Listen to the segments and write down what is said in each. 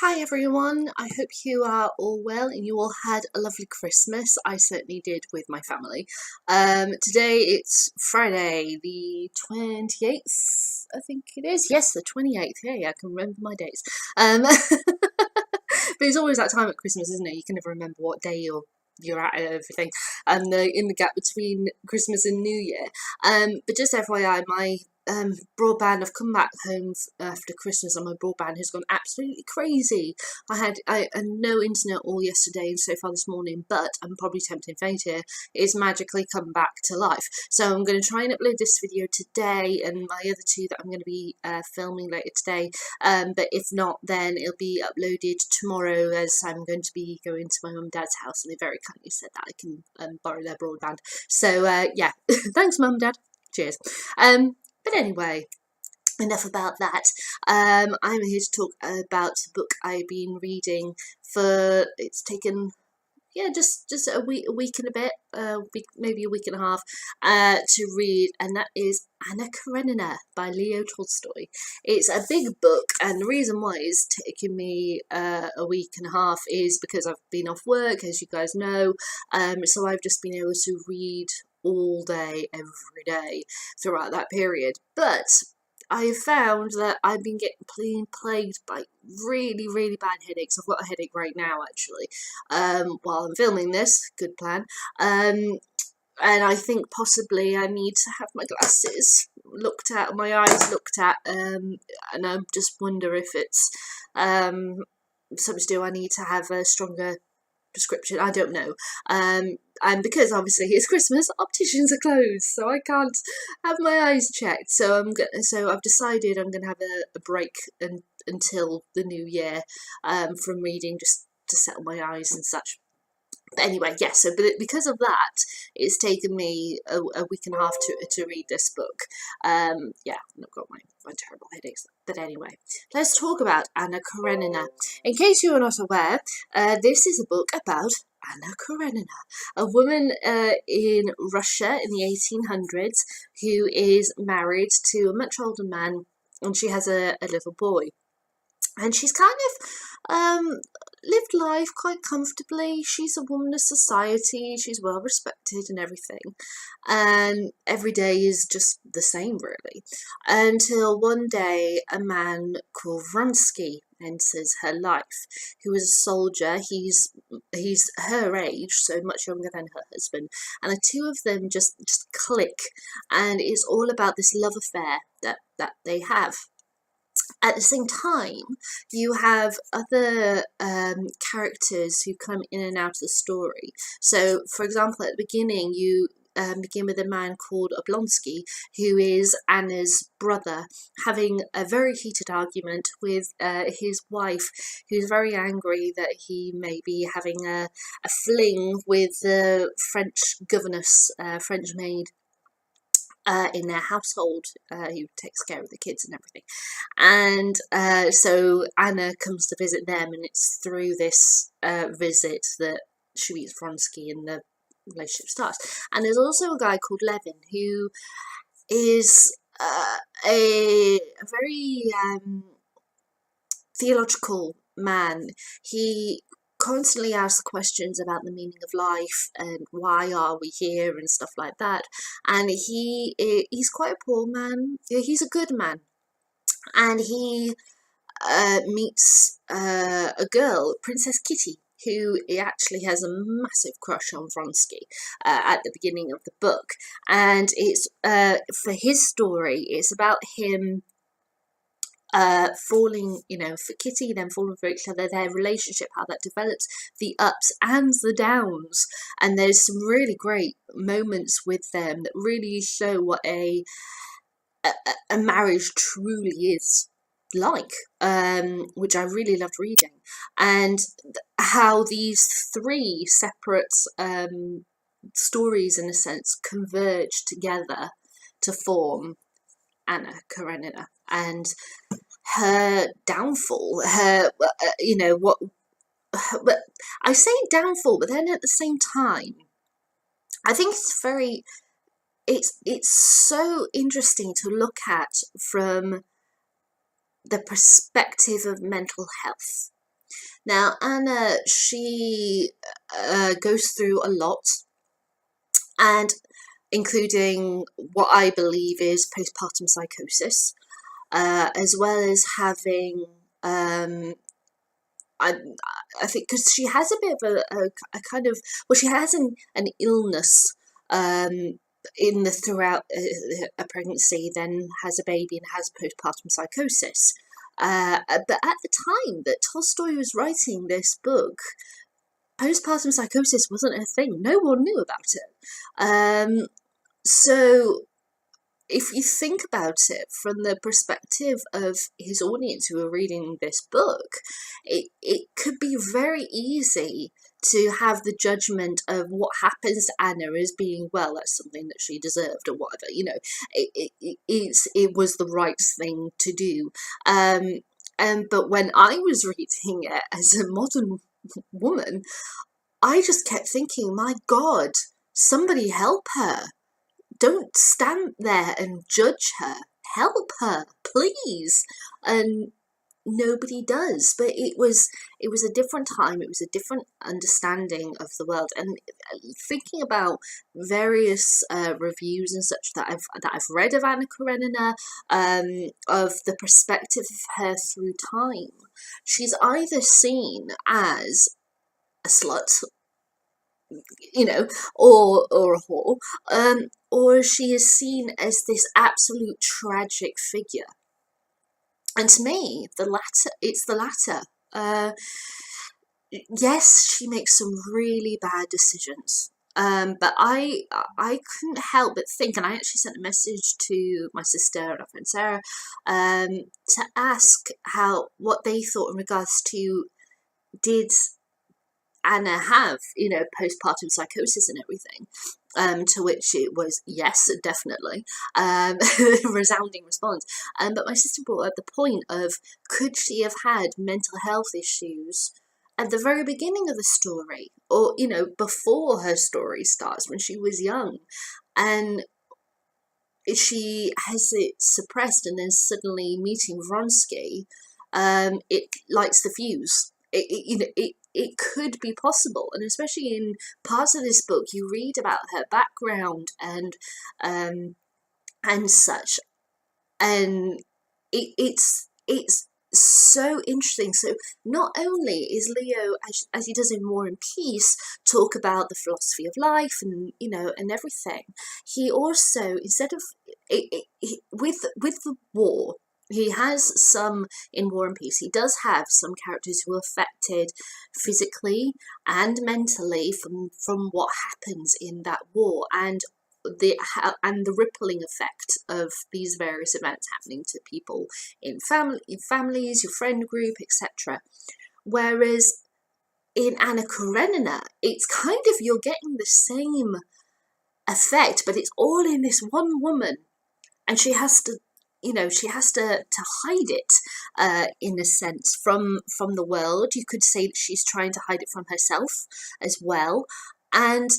Hi everyone, I hope you are all well and you all had a lovely Christmas. I certainly did with my family. Today it's Friday the 28th, I think it is. Yes, the 28th. Hey, I can remember my days. But it's always that time at Christmas, isn't it? You can never remember what day you're at and everything, and in the gap between Christmas and New Year. But just FYI, my broadband, I've come back home after Christmas and my broadband has gone absolutely crazy. I had no internet all yesterday and so far this morning, but I'm probably tempting fate here. It's magically come back to life. So I'm going to try and upload this video today and my other two that I'm going to be filming later today. But if not, then it'll be uploaded tomorrow, as I'm going to be going to my mum and dad's house and they very kindly said that I can borrow their broadband. So yeah, thanks mum and dad. Cheers. But anyway, enough about that. I'm here to talk about a book I've been reading for, it's taken, yeah, just a week and a bit, maybe a week and a half, to read, and that is Anna Karenina by Leo Tolstoy. It's a big book, and the reason why it's taken me a week and a half is because I've been off work, as you guys know, so I've just been able to read all day, every day throughout that period. But I have found that I've been getting plagued by really bad headaches. I've got a headache right now, actually, while I'm filming this. Good plan. And I think possibly I need to have my glasses looked at, my eyes looked at, and I just wonder if it's something to do. I need to have a stronger prescription. I don't know. And because obviously it's Christmas, opticians are closed, so I can't have my eyes checked. So I've decided I'm gonna have a break until the new year from reading, just to settle my eyes and such. But anyway, yes, so because of that, it's taken me a week and a half to read this book. Yeah, I've got my terrible headaches. But anyway, let's talk about Anna Karenina. In case you are not aware, this is a book about Anna Karenina, a woman in Russia in the 1800s who is married to a much older man, and she has a little boy. And she's kind of lived life quite comfortably. She's a woman of society, she's well respected and everything, and every day is just the same, really, until one day a man called Vronsky enters her life, who is a soldier. He's her age, so much younger than her husband, and the two of them just click, and it's all about this love affair that they have. At the same time, you have other characters who come in and out of the story. So, for example, at the beginning, you begin with a man called Oblonsky, who is Anna's brother, having a very heated argument with his wife, who's very angry that he may be having a fling with the French governess, French maid, in their household, who takes care of the kids and everything. And so Anna comes to visit them, and it's through this visit that she meets Vronsky and the relationship starts. And there's also a guy called Levin, who is a very theological man. He constantly asks questions about the meaning of life and why are we here and stuff like that. And he's quite a poor man. He's a good man, and he meets a girl, Princess Kitty, who actually has a massive crush on Vronsky at the beginning of the book. And it's for his story, it's about him falling, for Kitty, then falling for each other, their relationship, how that develops, the ups and the downs. And there's some really great moments with them that really show what a marriage truly is like, which I really loved reading. And how these three separate stories, in a sense, converge together to form Anna Karenina, and her downfall, but I say downfall, but then at the same time, I think it's so interesting to look at from the perspective of mental health. Now, Anna, she goes through a lot, and including what I believe is postpartum psychosis, as well as having, I, I think, because she has a bit of a kind of, well, she has an illness in the throughout a pregnancy, then has a baby and has postpartum psychosis. But at the time that Tolstoy was writing this book, postpartum psychosis wasn't a thing. No one knew about it. So if you think about it from the perspective of his audience who are reading this book, it could be very easy to have the judgment of what happens to Anna as being, well, that's something that she deserved or whatever, it was the right thing to do. But when I was reading it as a modern woman, I just kept thinking, my God, somebody help her. Don't stand there and judge her. Help her, please. And nobody does. But it was a different time. It was a different understanding of the world. And thinking about various reviews and such that I've read of Anna Karenina, of the perspective of her through time, she's either seen as a slut, or a whore, or she is seen as this absolute tragic figure. And to me, it's the latter. Yes, she makes some really bad decisions. But I couldn't help but think, and I actually sent a message to my sister and our friend Sarah, to ask what they thought in regards to, did Anna have, postpartum psychosis and everything? To which it was, yes, definitely, resounding response. But my sister brought up the point of, could she have had mental health issues at the very beginning of the story, or, before her story starts, when she was young, and she has it suppressed, and then suddenly meeting Vronsky, it lights the fuse. It could be possible, and especially in parts of this book, you read about her background and such, and it's so interesting. So not only is Leo, as he does in War and Peace, talk about the philosophy of life and and everything, he also, instead of with the war, he has some, in War and Peace, he does have some characters who are affected physically and mentally from what happens in that war, and the rippling effect of these various events happening to people in families, your friend group, etc. Whereas in Anna Karenina, it's kind of, you're getting the same effect, but it's all in this one woman, and she has to hide it, in a sense, from the world. You could say that she's trying to hide it from herself as well. And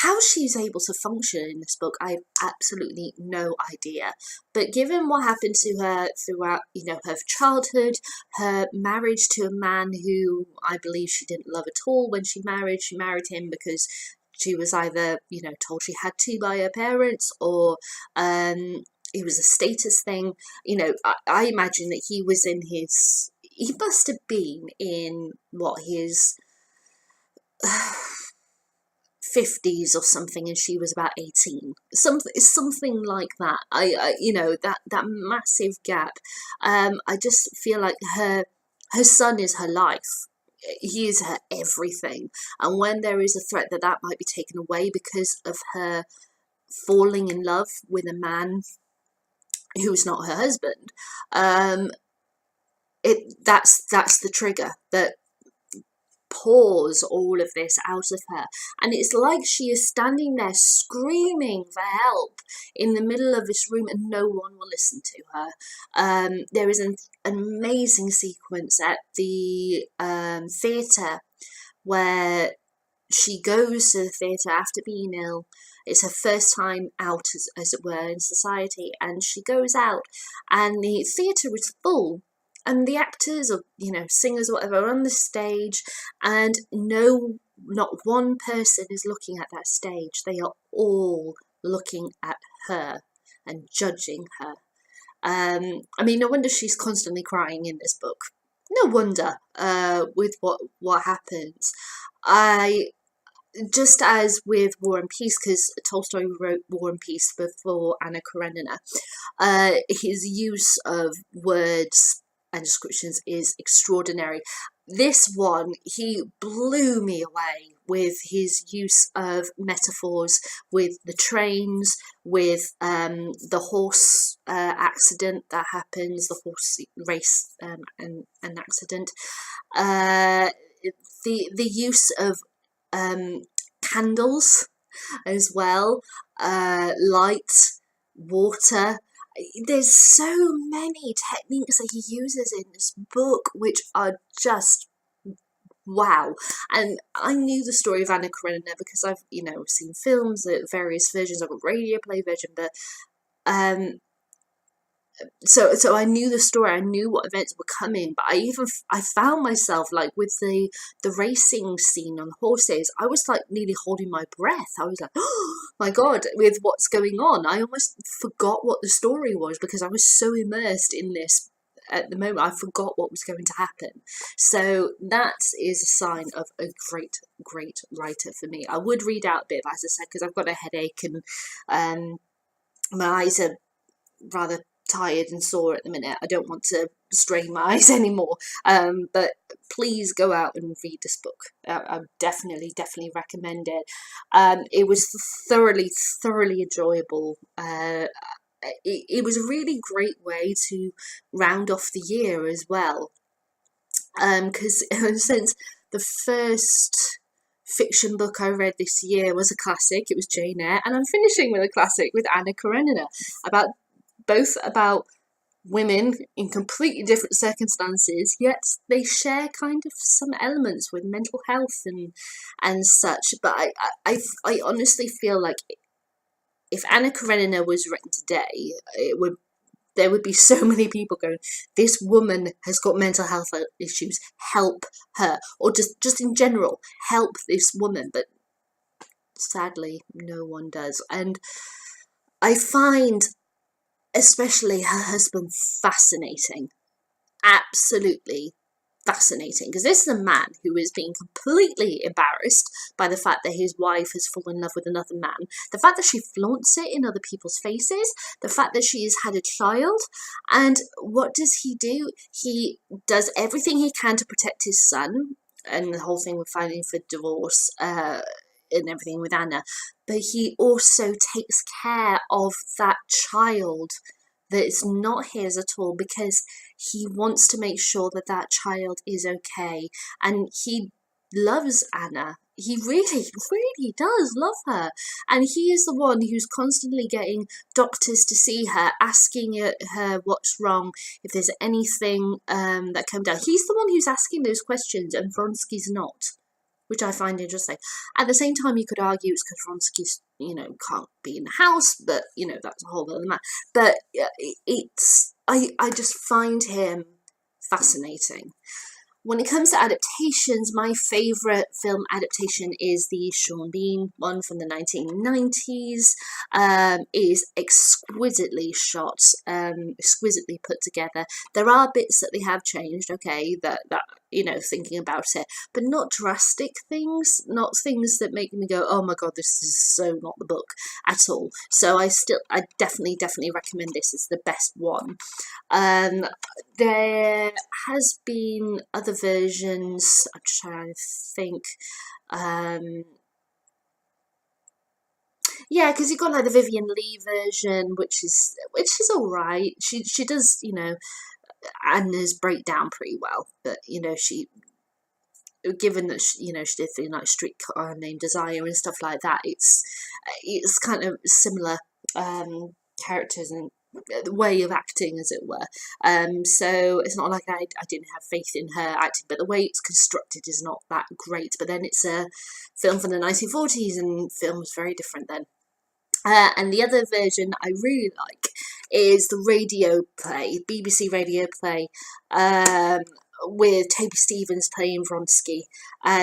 how she's able to function in this book, I have absolutely no idea. But given what happened to her throughout, her childhood, her marriage to a man who I believe she didn't love at all when she married him because she was either, told she had to by her parents, or it was a status thing. I imagine that he must have been in his 50s or something, and she was about 18, something like that. That massive gap. I just feel like her son is her life. He is her everything, and when there is a threat that might be taken away because of her falling in love with a man who's not her husband, that's the trigger that pours all of this out of her. And it's like she is standing there screaming for help in the middle of this room, and no one will listen to her. There is an amazing sequence at the theatre where she goes to the theatre after being ill. It's her first time out, as it were, in society, and she goes out, and the theatre is full, and the actors or singers or whatever are on the stage, and no, not one person is looking at that stage. They are all looking at her and judging her. I mean, no wonder she's constantly crying in this book. No wonder, with what happens. I Just as with War and Peace, because Tolstoy wrote War and Peace before Anna Karenina, his use of words and descriptions is extraordinary. This one, he blew me away with his use of metaphors, with the trains, with the horse accident that happens, the horse race and accident, the use of candles as well, light, water. There's so many techniques that he uses in this book which are just wow. And I knew the story of Anna Karenina because I've seen films, various versions. I've got radio play version, but so I knew the story. I knew what events were coming, but I found myself like with the racing scene on horses. I was like nearly holding my breath. I was like, oh my god, with what's going on. I almost forgot what the story was because I was so immersed in this at the moment. I forgot what was going to happen. So that is a sign of a great writer for me. I would read out a bit, as I said, because I've got a headache and my eyes are rather tired and sore at the minute. I don't want to strain my eyes anymore. But please go out and read this book. I definitely recommend it. It was thoroughly enjoyable. It was a really great way to round off the year as well. Because since the first fiction book I read this year was a classic, it was Jane Eyre, and I'm finishing with a classic with Anna Karenina, both about women in completely different circumstances, yet they share kind of some elements with mental health and such. But I honestly feel like if Anna Karenina was written today, there would be so many people going, this woman has got mental health issues, help her, or just in general, help this woman. But sadly, no one does. And I find especially her husband fascinating, absolutely fascinating, because this is a man who is being completely embarrassed by the fact that his wife has fallen in love with another man, the fact that she flaunts it in other people's faces, the fact that she has had a child. And what does he do? He does everything he can to protect his son, and the whole thing with filing for divorce and everything with Anna, but he also takes care of that child that is not his at all, because he wants to make sure that that child is okay. And he loves Anna. He really does love her. And he is the one who's constantly getting doctors to see her, asking her what's wrong, if there's anything that came down. He's the one who's asking those questions, and Vronsky's not, which I find interesting. At the same time, you could argue it's because Vronsky's, can't be in the house, but, that's a whole other matter. But I just find him fascinating. When it comes to adaptations, my favourite film adaptation is the Sean Bean one from the 1990s. It is exquisitely shot, exquisitely put together. There are bits that they have changed, okay, that thinking about it, but not drastic things, not things that make me go, oh my god, this is so not the book at all. So I definitely recommend this. It's the best one. There has been other versions. I'm trying to think. Yeah, because you've got like the Vivian Lee version, which is all right. She does Anna's breakdown pretty well, but she, given that she did things like Streetcar Named Desire and stuff like that, it's kind of similar characters and the way of acting, as it were. So it's not like I didn't have faith in her acting, but the way it's constructed is not that great. But then it's a film from the 1940s, and film was very different then. And the other version I really like is the radio play, BBC radio play, um, with Toby Stevens playing Vronsky.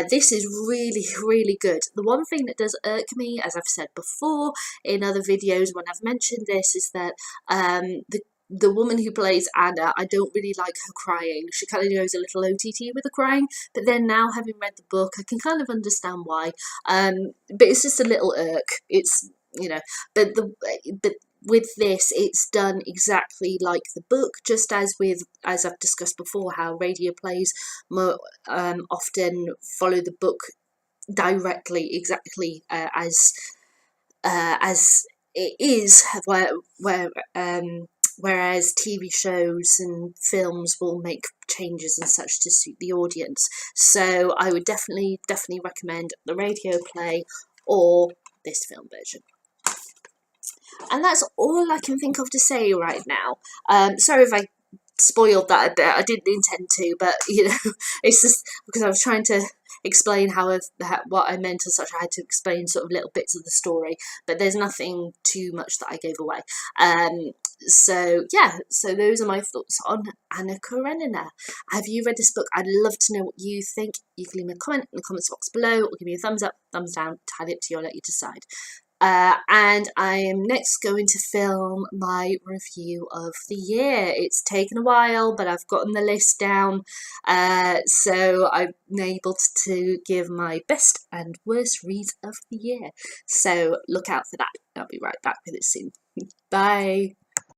This is really, really good. The one thing that does irk me, as I've said before in other videos when I've mentioned this, is that the woman who plays Anna, I don't really like her crying. She kind of goes a little OTT with the crying, but then now having read the book, I can kind of understand why. But it's just a little irk. It's, you know, but with this, it's done exactly like the book, just as I've discussed before, how radio plays more often follow the book directly, exactly as it is, whereas TV shows and films will make changes and such to suit the audience. So I would definitely recommend the radio play or this film version. And that's all I can think of to say right now. Sorry if I spoiled that a bit. I didn't intend to, but you know, it's just because I was trying to explain what I meant as such. I had to explain sort of little bits of the story, but there's nothing too much that I gave away. So yeah, so those are my thoughts on Anna Karenina. Have you read this book? I'd love to know what you think. You can leave me a comment in the comments box below, or give me a thumbs up, thumbs down, entirely up to you, I'll let you decide. And I am next going to film my review of the year. It's taken a while, but I've gotten the list down, so I'm able to give my best and worst reads of the year. So look out for that. I'll be right back with it soon. Bye.